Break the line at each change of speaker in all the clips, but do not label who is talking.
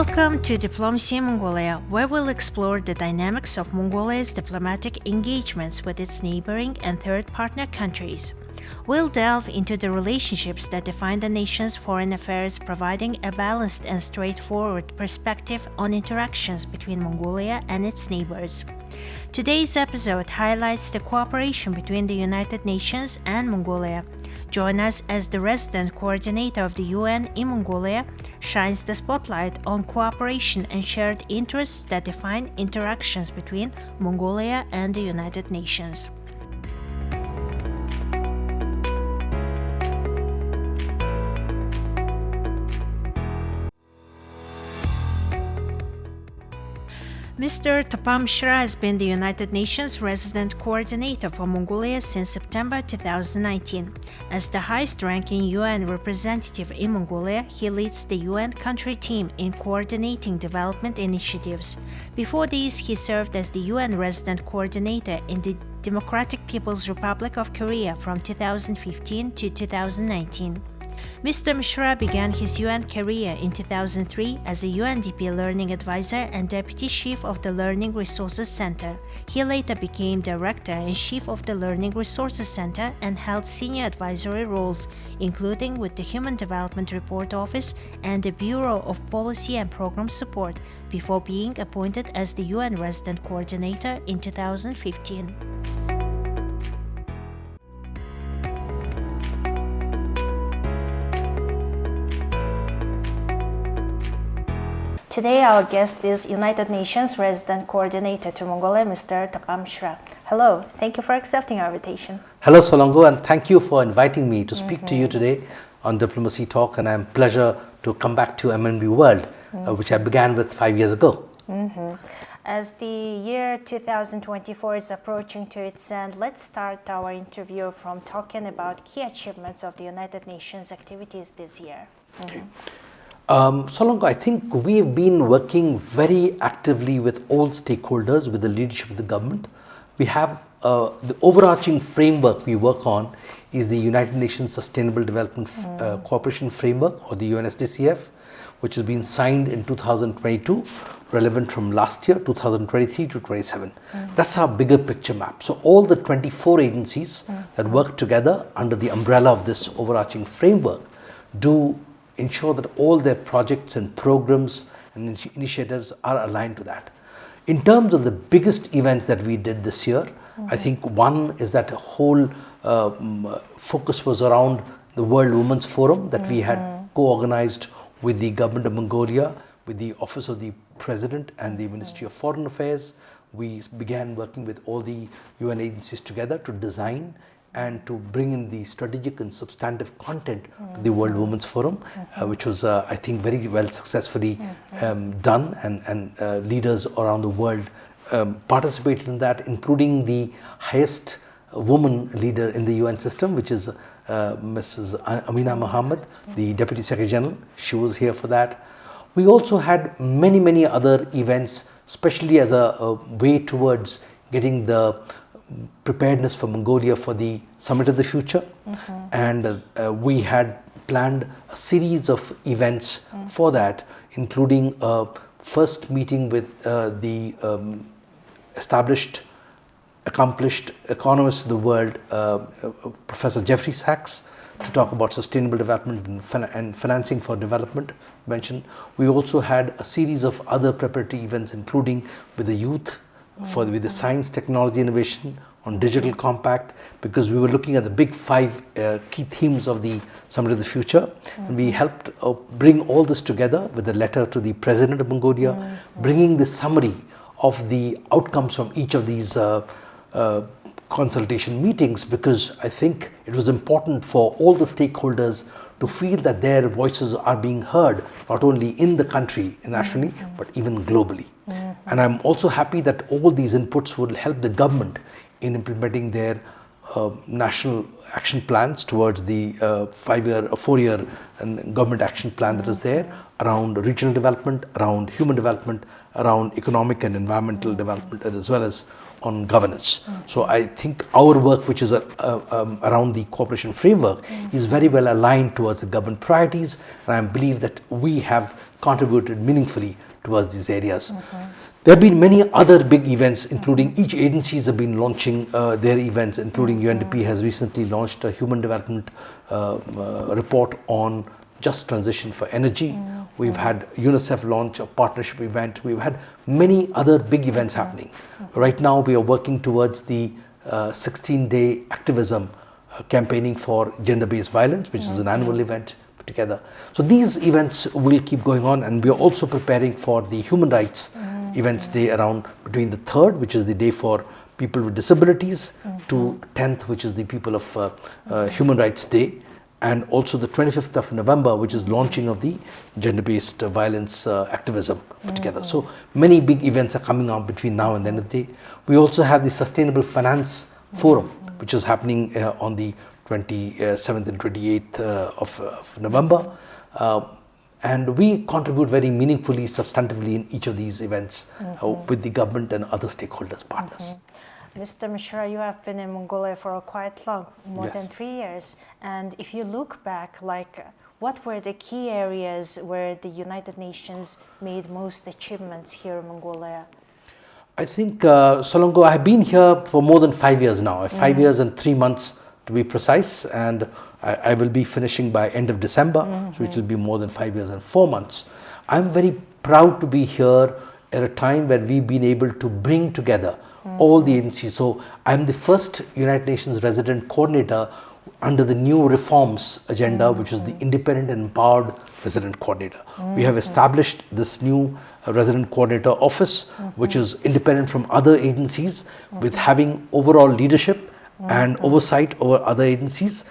Welcome to Diplomacy in Mongolia, where we'll explore the dynamics of Mongolia's diplomatic engagements with its neighboring and third partner countries. We'll delve into the relationships that define the nation's foreign affairs, providing a balanced and straightforward perspective on interactions between Mongolia and its neighbors. Today's episode highlights the cooperation between the United Nations and Mongolia. Join us as the resident coordinator of the UN in Mongolia shines the spotlight on cooperation and shared interests that define interactions between Mongolia and the United Nations. Mr. Tapan Mishra has been the United Nations Resident Coordinator for Mongolia since September 2019. As the highest-ranking UN representative in Mongolia, he leads the UN country team in coordinating development initiatives. Before these, he served as the UN Resident Coordinator in the Democratic People's Republic of Korea from 2015 to 2019. Mr. Mishra began his UN career in 2003 as a UNDP Learning Advisor and Deputy Chief of the Learning Resources Center. He later became Director and Chief of the Learning Resources Center and held senior advisory roles, including with the Human Development Report Office and the Bureau of Policy and Program Support, before being appointed as the UN Resident Coordinator in 2015. Today, our guest is United Nations Resident Coordinator to Mongolia, Mr. Tapan Mishra. Hello, thank you for accepting our invitation.
Hello, Solongo, and thank you for inviting me to speak to you today on Diplomacy Talk, and I'm pleasure to come back to MNB World, which I began with 5 years ago.
As the year 2024 is approaching to its end, let's start our interview from talking about key achievements of the United Nations activities this year.
Okay. Solongo, I think we've been working very actively with all stakeholders, with the leadership of the government. We have the overarching framework we work on is the United Nations Sustainable Development Cooperation Framework, or the UNSDCF, which has been signed in 2022, relevant from last year, 2023 to 27. That's our bigger picture map. So all the 24 agencies that work together under the umbrella of this overarching framework do ensure that all their projects and programs and initiatives are aligned to that. In terms of the biggest events that we did this year, I think one is that a whole focus was around the World Women's Forum that we had co-organized with the government of Mongolia, with the Office of the President and the Ministry of Foreign Affairs. We began working with all the UN agencies together to design and to bring in the strategic and substantive content to the World Women's Forum, which was, I think, very well successfully done, and leaders around the world participated in that, including the highest woman leader in the UN system, which is Mrs. Amina Mohammed, the Deputy Secretary General. She was here for that. We also had many other events, especially as a way towards getting the preparedness for Mongolia for the Summit of the Future, and we had planned a series of events for that, including a first meeting with the established, accomplished economist of the world, Professor Jeffrey Sachs, to talk about sustainable development and financing for development mentioned. We also had a series of other preparatory events, including with the youth, with the science, technology, innovation, on digital compact, because we were looking at the big 5 key themes of the Summit of the Future, and we helped bring all this together with a letter to the President of Mongolia, bringing the summary of the outcomes from each of these consultation meetings, because I think it was important for all the stakeholders to feel that their voices are being heard, not only in the country nationally, but even globally. And I'm also happy that all these inputs will help the government in implementing their national action plans towards the 5-year, 4-year government action plan that is there around regional development, around human development, around economic and environmental development, as well as on governance. So I think our work, which is around the cooperation framework, is very well aligned towards the government priorities, and I believe that we have contributed meaningfully towards these areas. There have been many other big events, including each agencies have been launching their events, including UNDP has recently launched a human development report on just transition for energy. We've had UNICEF launch a partnership event. We've had many other big events happening. Right now we are working towards the 16-day activism campaigning for gender-based violence, which is an annual event put together. So these events will keep going on, and we are also preparing for the Human Rights Events Day around between the 3rd, which is the day for people with disabilities, to 10th, which is the People of Human Rights Day, and also the 25th of November, which is launching of the gender-based violence activism put together. So many big events are coming out between now and the end of the day. We also have the Sustainable Finance Forum, which is happening on the 27th and 28th of November. And we contribute very meaningfully, substantively in each of these events with the government and other stakeholders, partners.
Mr. Mishra, you have been in Mongolia for quite long, more
Yes.
than 3 years. And if you look back, what were the key areas where the United Nations made most achievements here in Mongolia?
I think, Solongo, I have been here for more than 5 years now, 5 years and 3 months to be precise, and I will be finishing by end of December, so it will be more than 5 years and 4 months. I'm very proud to be here at a time when we've been able to bring together all the agencies. So I'm the first United Nations resident coordinator under the new reforms agenda, which is the independent and empowered resident coordinator. We have established this new resident coordinator office, which is independent from other agencies, with having overall leadership and oversight over other agencies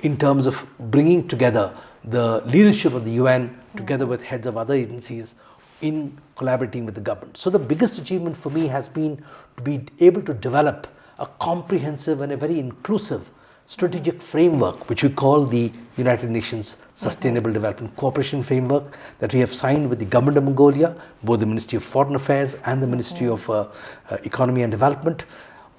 in terms of bringing together the leadership of the UN together with heads of other agencies in collaborating with the government. So the biggest achievement for me has been to be able to develop a comprehensive and a very inclusive strategic framework, which we call the United Nations Sustainable Development Cooperation Framework, that we have signed with the government of Mongolia, both the Ministry of Foreign Affairs and the Ministry of Economy and Development,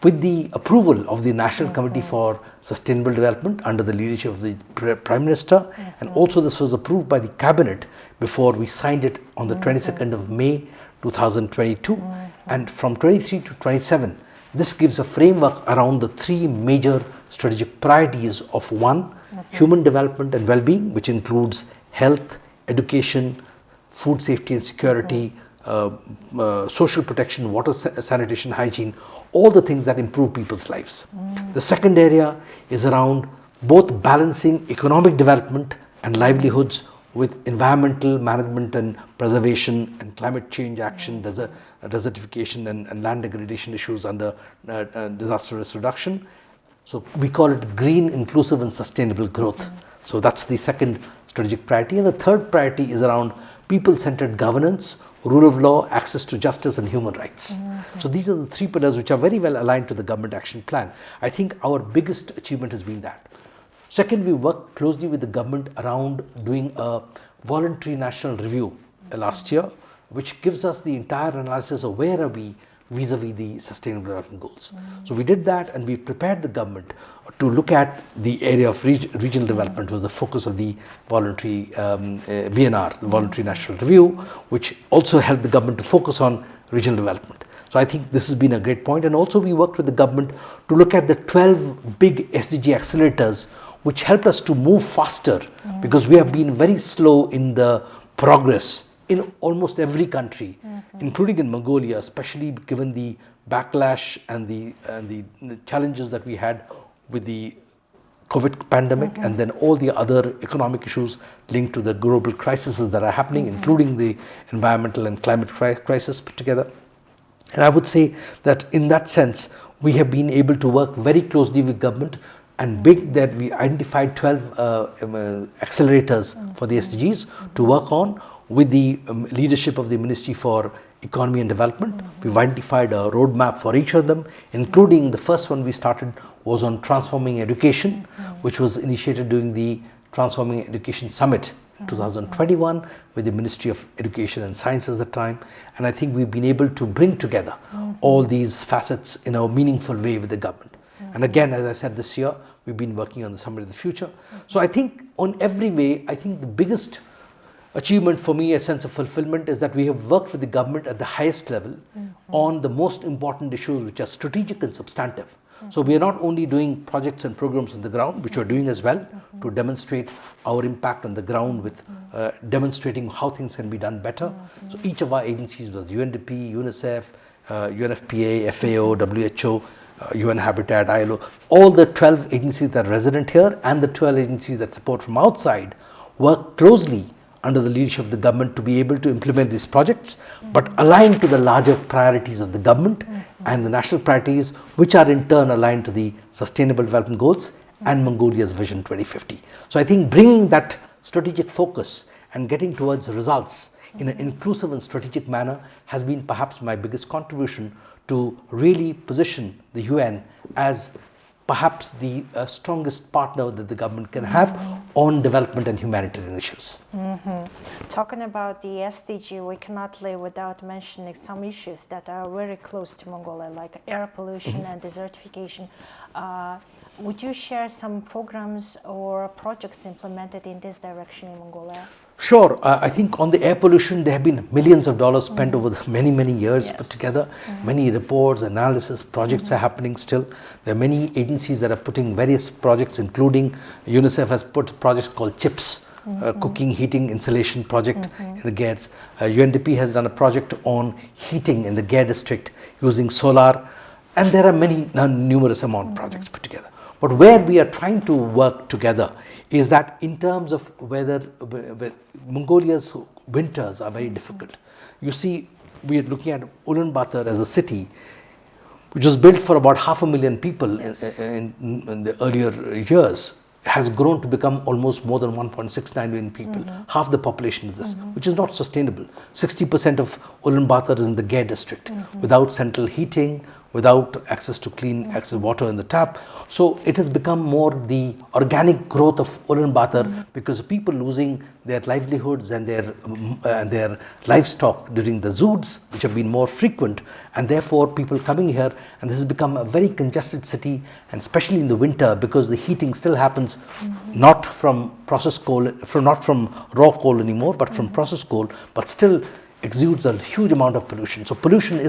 with the approval of the National Committee for Sustainable Development under the leadership of the Prime Minister. And also this was approved by the Cabinet before we signed it on the 22nd of May 2022. And from 23 to 27, this gives a framework around the 3 major strategic priorities of 1, human development and well-being, which includes health, education, food safety and security, social protection, water sanitation, hygiene, all the things that improve people's lives. The second area is around both balancing economic development and livelihoods with environmental management and preservation and climate change action, desertification and land degradation issues under disaster risk reduction. So we call it green, inclusive and sustainable growth. So that's the second strategic priority. And the third priority is around people-centered governance, rule of law, access to justice and human rights. So these are the 3 pillars which are very well aligned to the government action plan. I think our biggest achievement has been that. Second, we worked closely with the government around doing a voluntary national review last year, which gives us the entire analysis of where are we vis-a-vis the Sustainable Development Goals. So we did that, and we prepared the government to look at the area of regional development was the focus of the voluntary VNR, the Voluntary National Review, which also helped the government to focus on regional development. So I think this has been a great point. And also we worked with the government to look at the 12 big SDG accelerators, which helped us to move faster, because we have been very slow in the progress in almost every country, including in Mongolia, especially given the backlash and the challenges that we had with the COVID pandemic, and then all the other economic issues linked to the global crises that are happening, including the environmental and climate crisis put together. And I would say that in that sense, we have been able to work very closely with government, and that we identified 12 accelerators for the SDGs to work on with the leadership of the Ministry for Economy and Development. We've identified a roadmap for each of them, including the first one we started was on transforming education, which was initiated during the Transforming Education Summit 2021 with the Ministry of Education and Science at the time. And I think we've been able to bring together all these facets in a meaningful way with the government. And again, as I said, this year, we've been working on the Summit of the Future. So I think on every way, I think the biggest achievement for me, a sense of fulfillment, is that we have worked with the government at the highest level on the most important issues which are strategic and substantive. So we are not only doing projects and programs on the ground, which we are doing as well to demonstrate our impact on the ground with demonstrating how things can be done better. So each of our agencies was UNDP, UNICEF, UNFPA, FAO, WHO, UN Habitat, ILO, all the 12 agencies that are resident here and the 12 agencies that support from outside work closely under the leadership of the government to be able to implement these projects, but aligned to the larger priorities of the government and the national priorities, which are in turn aligned to the Sustainable Development Goals and Mongolia's Vision 2050. So I think bringing that strategic focus and getting towards results in an inclusive and strategic manner has been perhaps my biggest contribution to really position the UN as perhaps the strongest partner that the government can have on development and humanitarian issues.
Talking about the SDG, we cannot live without mentioning some issues that are very close to Mongolia, like air pollution and desertification. Would you share some programs or projects implemented in this direction in Mongolia?
Sure. I think on the air pollution, there have been millions of dollars spent over the many years put together. Many reports, analysis, projects are happening still. There are many agencies that are putting various projects, including UNICEF has put projects called CHIPS, cooking, heating, insulation project in the Gairs. UNDP has done a project on heating in the Gair district using solar. And there are many numerous amount of projects put together. But where we are trying to work together is that in terms of whether Mongolia's winters are very difficult. You see, we are looking at Ulaanbaatar as a city which was built for about 500,000 people in the earlier years, has grown to become almost more than 1.69 million people, half the population of this, which is not sustainable. 60% of Ulaanbaatar is in the Gair district, without central heating, without access to clean water in the tap. So it has become more the organic growth of Ulaanbaatar because of people losing their livelihoods and their livestock during the zoods, which have been more frequent, and therefore people coming here, and this has become a very congested city, and especially in the winter because the heating still happens not from processed coal, not from raw coal anymore, but from processed coal, but still exudes a huge amount of pollution. So pollution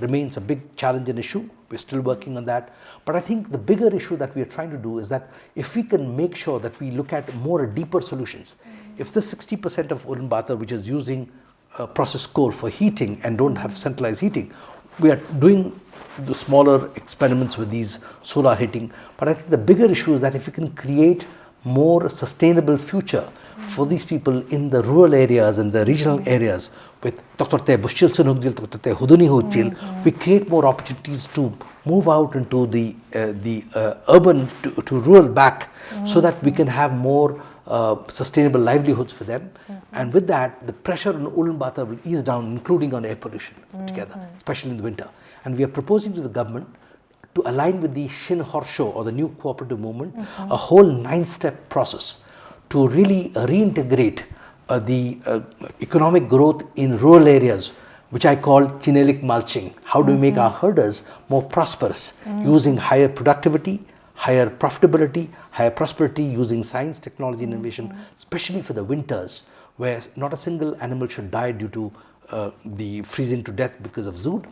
remains a big challenge and issue. We're still working on that. But I think the bigger issue that we are trying to do is that if we can make sure that we look at more deeper solutions, if the 60% of Ulaanbaatar, which is using processed coal for heating and don't have centralized heating, we are doing the smaller experiments with these solar heating. But I think the bigger issue is that if we can create more sustainable future for these people in the rural areas and the regional areas with Dr. Bushil Sunugdil, Dr. Huduni Hujil, we create more opportunities to move out into the urban to rural back so that we can have more sustainable livelihoods for them. And with that, the pressure on Ulaanbaatar will ease down, including on air pollution together, especially in the winter. And we are proposing to the government to align with the Shin Horsho or the new cooperative movement, a whole 9-step process to really reintegrate the economic growth in rural areas, which I call genetic mulching. How do we make our herders more prosperous using higher productivity, higher profitability, higher prosperity using science, technology, and innovation, especially for the winters where not a single animal should die due to the freezing to death because of zood,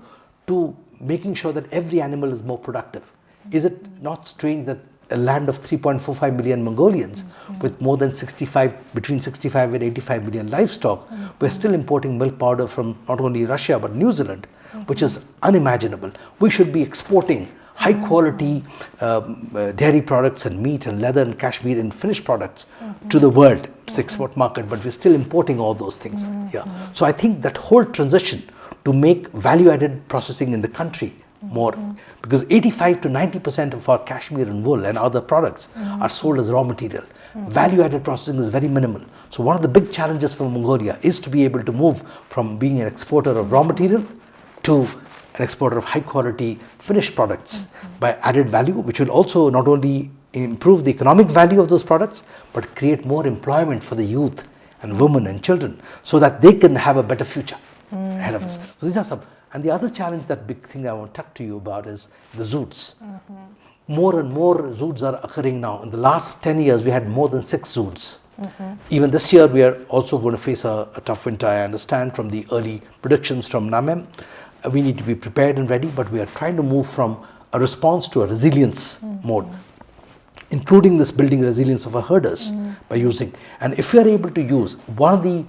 to making sure that every animal is more productive. Is it not strange that a land of 3.45 million Mongolians with more than between 65 and 85 million livestock, we're still importing milk powder from not only Russia but New Zealand, which is unimaginable. We should be exporting high quality dairy products and meat and leather and cashmere and finished products to the world, to the export market, but we're still importing all those things here. So I think that whole transition to make value-added processing in the country more, because 85 to 90% of our cashmere and wool and other products are sold as raw material. Value-added processing is very minimal. So one of the big challenges for Mongolia is to be able to move from being an exporter of raw material to an exporter of high quality finished products by added value, which will also not only improve the economic value of those products, but create more employment for the youth and women and children, so that they can have a better future ahead of us. So these are some. And the other challenge, that big thing I want to talk to you about, is the zoots. More and more zoots are occurring now. In the last 10 years, we had more than 6 zoots. Even this year, we are also going to face a tough winter, I understand, from the early predictions from NAMEM. We need to be prepared and ready, but we are trying to move from a response to a resilience mode, including this building resilience of our herders by using. And if we are able to use, one of the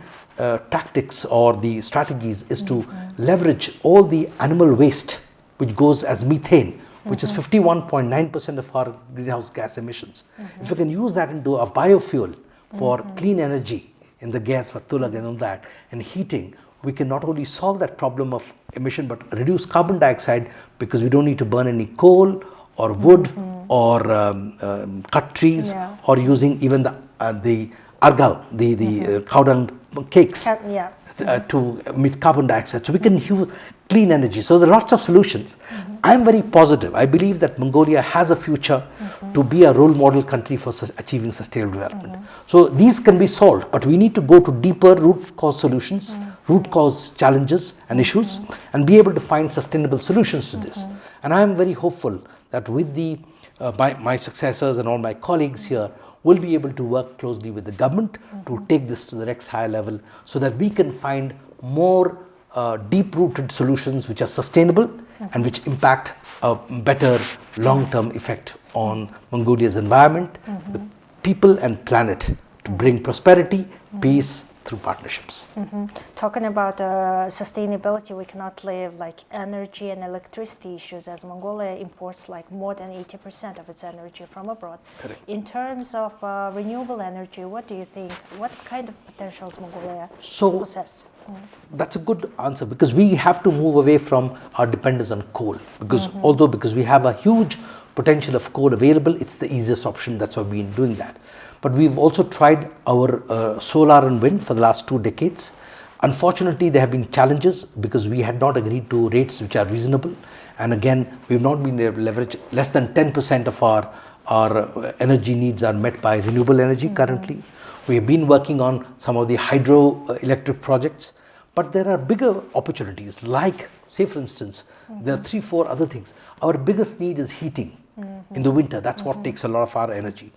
tactics or the strategies is to leverage all the animal waste which goes as methane, which is 51.9% of our greenhouse gas emissions. If we can use that into a biofuel for clean energy in the gas for tulag and all that, and heating, we can not only solve that problem of emission, but reduce carbon dioxide, because we don't need to burn any coal or wood or cut trees, or using even the argal, the cow dung cakes to emit carbon dioxide. So we can use clean energy. So there are lots of solutions. I'm very positive. I believe that Mongolia has a future to be a role model country for achieving sustainable development. So these can be solved, but we need to go to deeper root cause solutions, root cause challenges and issues, and be able to find sustainable solutions to this. And I am very hopeful that with the my successors and all my colleagues here will be able to work closely with the government to take this to the next higher level, so that we can find more deep-rooted solutions which are sustainable and which impact a better long-term effect on Mongolia's environment, the people and planet, to bring prosperity, peace through partnerships.
Talking about sustainability, we cannot leave like energy and electricity issues, as Mongolia imports like more than 80% of its energy from abroad.
Correct.
In terms of renewable energy, what do you think? What kind of potentials Mongolia possess?
That's a good answer, because we have to move away from our dependence on coal, because because we have a huge potential of coal available, it's the easiest option. That's why we've been doing that. But we've also tried our solar and wind for the last 2 decades. Unfortunately, there have been challenges because we had not agreed to rates which are reasonable. And again, we've not been able to leverage. Less than 10% of our energy needs are met by renewable energy currently. We have been working on some of the hydroelectric projects, but there are bigger opportunities, like, say for instance, there are 3-4 other things. Our biggest need is heating in the winter. That's what takes a lot of our energy.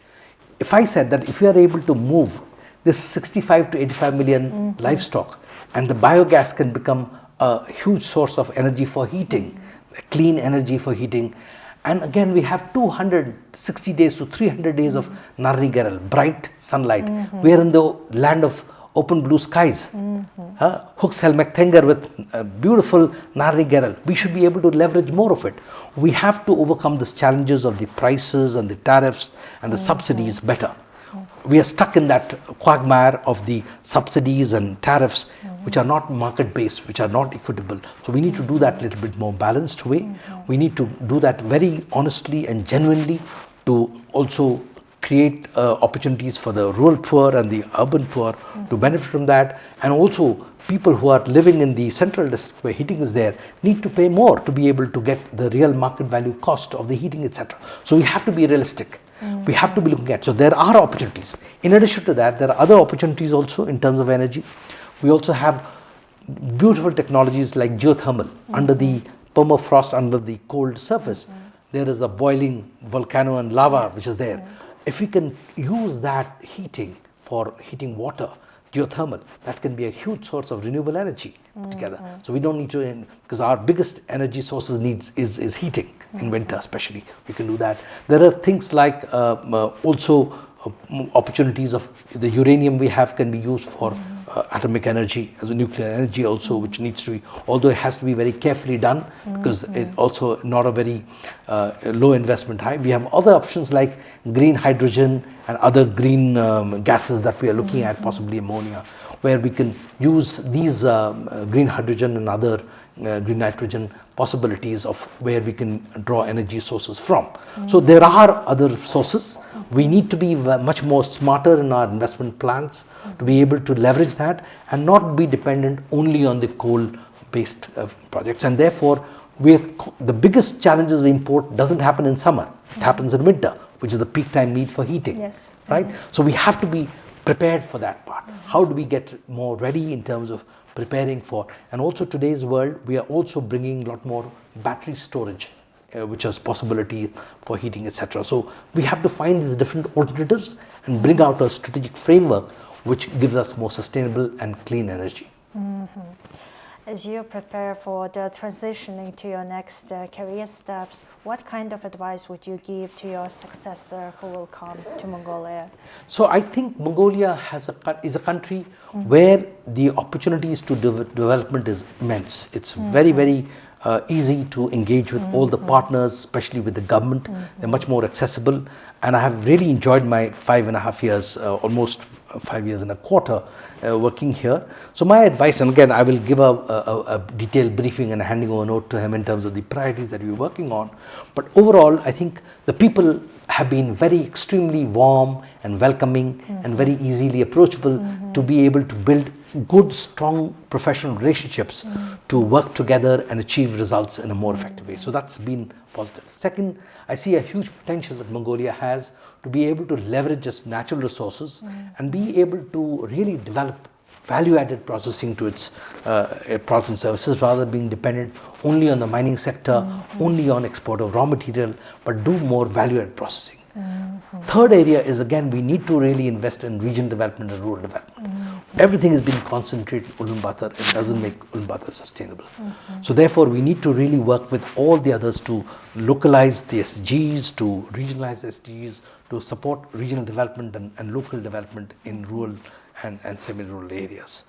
If I said that if we are able to move this 65 to 85 million livestock, and the biogas can become a huge source of energy for heating, clean energy for heating, and again we have 260 days to 300 days of Narni Geral, bright sunlight. We are in the land of open blue skies. Huxel Mektenger with beautiful Narni Geral. We should be able to leverage more of it. We have to overcome the challenges of the prices and the tariffs and the subsidies better. We are stuck in that quagmire of the subsidies and tariffs which are not market-based, which are not equitable. So we need to do that a little bit more balanced way. We need to do that very honestly and genuinely to also create opportunities for the rural poor and the urban poor to benefit from that. And also people who are living in the central district where heating is there need to pay more to be able to get the real market value cost of the heating, etc. So we have to be realistic. We have to be looking at. So there are opportunities. In addition to that, there are other opportunities also in terms of energy. We also have beautiful technologies like geothermal. Under the permafrost, under the cold surface, there is a boiling volcano and lava which is there. If we can use that heating for heating water, geothermal, that can be a huge source of renewable energy together. So we don't need to, because our biggest energy sources needs is heating in winter especially. We can do that. There are things like also opportunities of the uranium we have can be used for atomic energy, as a nuclear energy also, which needs to be, although it has to be very carefully done because it's also not a very low investment high. We have other options like green hydrogen and other green gases that we are looking at, possibly ammonia, where we can use these green hydrogen and other green nitrogen possibilities of where we can draw energy sources from. So there are other sources. We need to be much more smarter in our investment plans to be able to leverage that and not be dependent only on the coal-based projects. And therefore, the biggest challenges we import doesn't happen in summer. It happens in winter, which is the peak time need for heating.
Yes.
Right? So we have to be prepared for that part. How do we get more ready in terms of preparing for, and also today's world, we are also bringing a lot more battery storage, which has possibilities for heating, etc. So we have to find these different alternatives and bring out a strategic framework which gives us more sustainable and clean energy.
As you prepare for the transitioning to your next career steps, what kind of advice would you give to your successor who will come to Mongolia?
So I think Mongolia is a country where the opportunities to development is immense. It's very, very easy to engage with all the partners, especially with the government. They're much more accessible, and I have really enjoyed my 5.5 years, almost 5 years and a quarter working here. So my advice, and again I will give a detailed briefing and handing over a note to him in terms of the priorities that we're working on, but overall I think the people have been very extremely warm and welcoming and very easily approachable to be able to build good, strong professional relationships to work together and achieve results in a more effective way. So that's been positive. Second, I see a huge potential that Mongolia has to be able to leverage its natural resources and be able to really develop value-added processing to its products and services, rather than being dependent only on the mining sector, only on export of raw material, but do more value-added processing. Third area is, again, we need to really invest in region development and rural development. Everything is being concentrated in Ulaanbaatar. It doesn't make Ulaanbaatar sustainable. So therefore, we need to really work with all the others to localize the SDGs, to regionalize SDGs, to support regional development and local development in rural and semi-rural areas.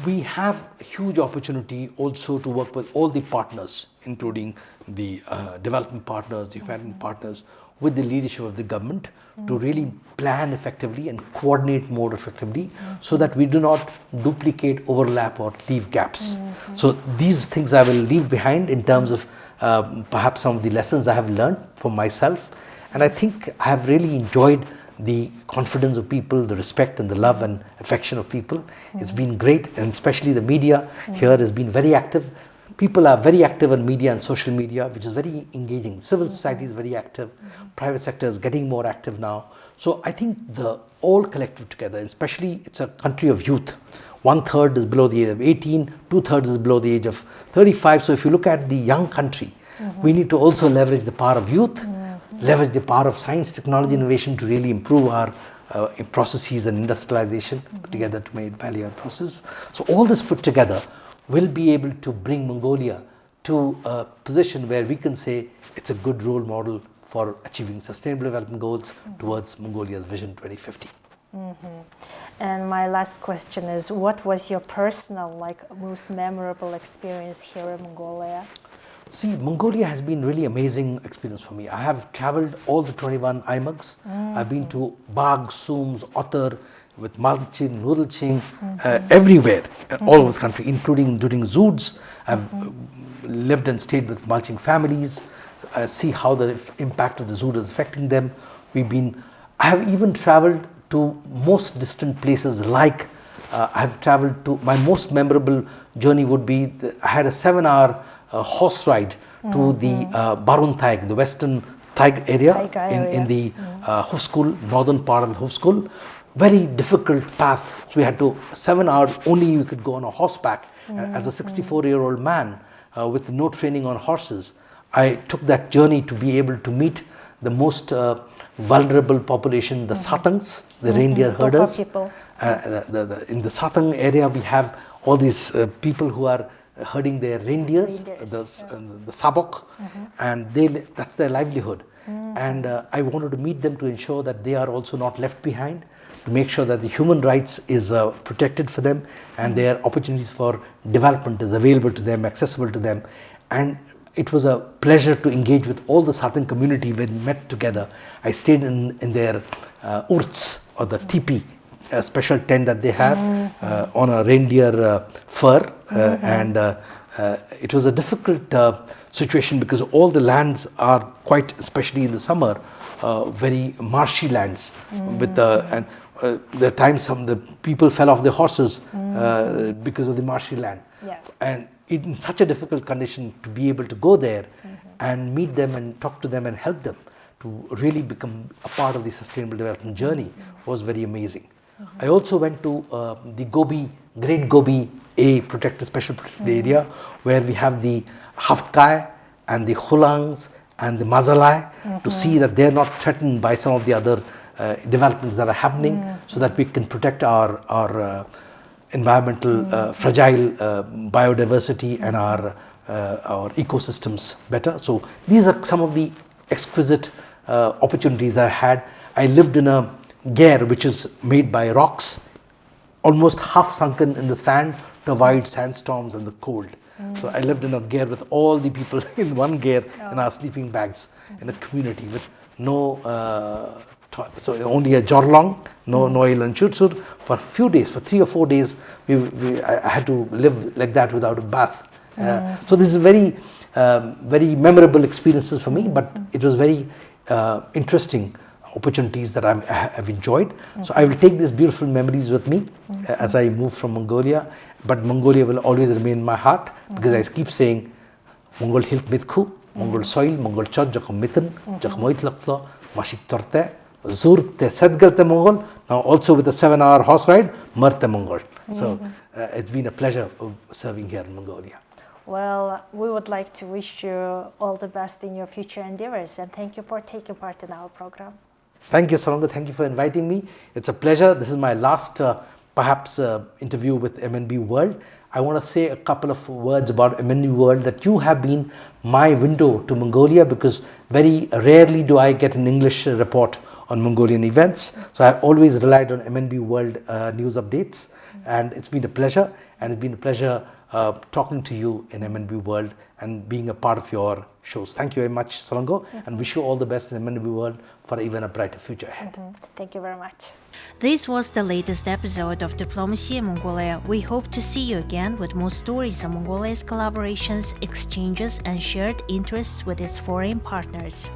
We have a huge opportunity also to work with all the partners, including the development partners, the humanitarian partners, with the leadership of the government to really plan effectively and coordinate more effectively so that we do not duplicate, overlap or leave gaps. So these things I will leave behind in terms of perhaps some of the lessons I have learned for myself, and I think I have really enjoyed the confidence of people, the respect and the love and affection of people. It's been great, and especially the media here has been very active. People are very active in media and social media, which is very engaging. Civil society is very active. Private sector is getting more active now. So I think the all collective together, especially it's a country of youth. 1/3 is below the age of 18, 2/3 is below the age of 35. So if you look at the young country, we need to also leverage the power of youth, leverage the power of science, technology, innovation to really improve our processes and industrialization together to make value-added process. So all this put together will be able to bring Mongolia to a position where we can say it's a good role model for achieving sustainable development goals towards Mongolia's Vision 2050.
And my last question is, what was your personal, most memorable experience here in Mongolia?
See, Mongolia has been really amazing experience for me. I have traveled all the 21 IMAGs. I've been to Bag, Sums, Otter, with Malchin, Noodleching, everywhere, all over the country, including during zoods. I've lived and stayed with mulching families, see how the impact of the zood is affecting them. I have even traveled to most distant places, like I've traveled to, my most memorable journey would be, I had a 7-hour horse ride to the Barun Thaig, the western Thaig area, in the Hoof School, northern part of the Hoof School. Very difficult path. So we had to, 7 hours only we could go on a horseback. And as a 64-year-old man with no training on horses, I took that journey to be able to meet the most vulnerable population, the Satangs, the reindeer herders. In the Satang area, we have all these people who are herding their reindeers, the Sabok, and that's their livelihood. And I wanted to meet them to ensure that they are also not left behind, to make sure that the human rights is protected for them and their opportunities for development is available to them, accessible to them. And it was a pleasure to engage with all the Satang community when we met together. I stayed in their urts, or the teepee, a special tent that they have on a reindeer fur, and it was a difficult situation because all the lands are quite, especially in the summer, very marshy lands. With and there are times some the people fell off their horses because of the marshy land. And in such a difficult condition, to be able to go there and meet them and talk to them and help them to really become a part of the sustainable development journey was very amazing. I also went to the Gobi, Great Gobi A protected, special protected area, where we have the Haftkai and the Hulangs and the Mazalai, to see that they are not threatened by some of the other developments that are happening, so that we can protect our environmental fragile biodiversity and our ecosystems better. So these are some of the exquisite opportunities I had. I lived in a ger which is made by rocks, almost half sunken in the sand to avoid sandstorms and the cold. So I lived in a ger with all the people in one ger in our sleeping bags in a community with no so only a jorlong, no oil and chutsur. For a few days, for 3 or 4 days, I had to live like that without a bath. So this is very memorable experiences for me, but it was very interesting opportunities that I've enjoyed. So I will take these beautiful memories with me as I move from Mongolia, but Mongolia will always remain in my heart, because I keep saying Mongol hilt mitku, Mongol soil, Mongol chod jakom mitten, jak moitlaklo, mashik torte, zurte sedgalte Mongol, now also with a 7-hour horse ride, marte Mongol. So it's been a pleasure serving here in Mongolia.
Well, we would like to wish you all the best in your future endeavors, and thank you for taking part in our program.
Thank you, Solongo. Thank you for inviting me. It's a pleasure. This is my last, perhaps, interview with MNB World. I want to say a couple of words about MNB World, that you have been my window to Mongolia, because very rarely do I get an English report on Mongolian events. So I've always relied on MNB World news updates, and it's been a pleasure. And it's been a pleasure talking to you in MNB World and being a part of your shows. Thank you very much, Solongo, and wish you all the best in MNB World for even a brighter future ahead.
Thank you very much. This was the latest episode of Diplomacy in Mongolia. We hope to see you again with more stories on Mongolia's collaborations, exchanges, and shared interests with its foreign partners.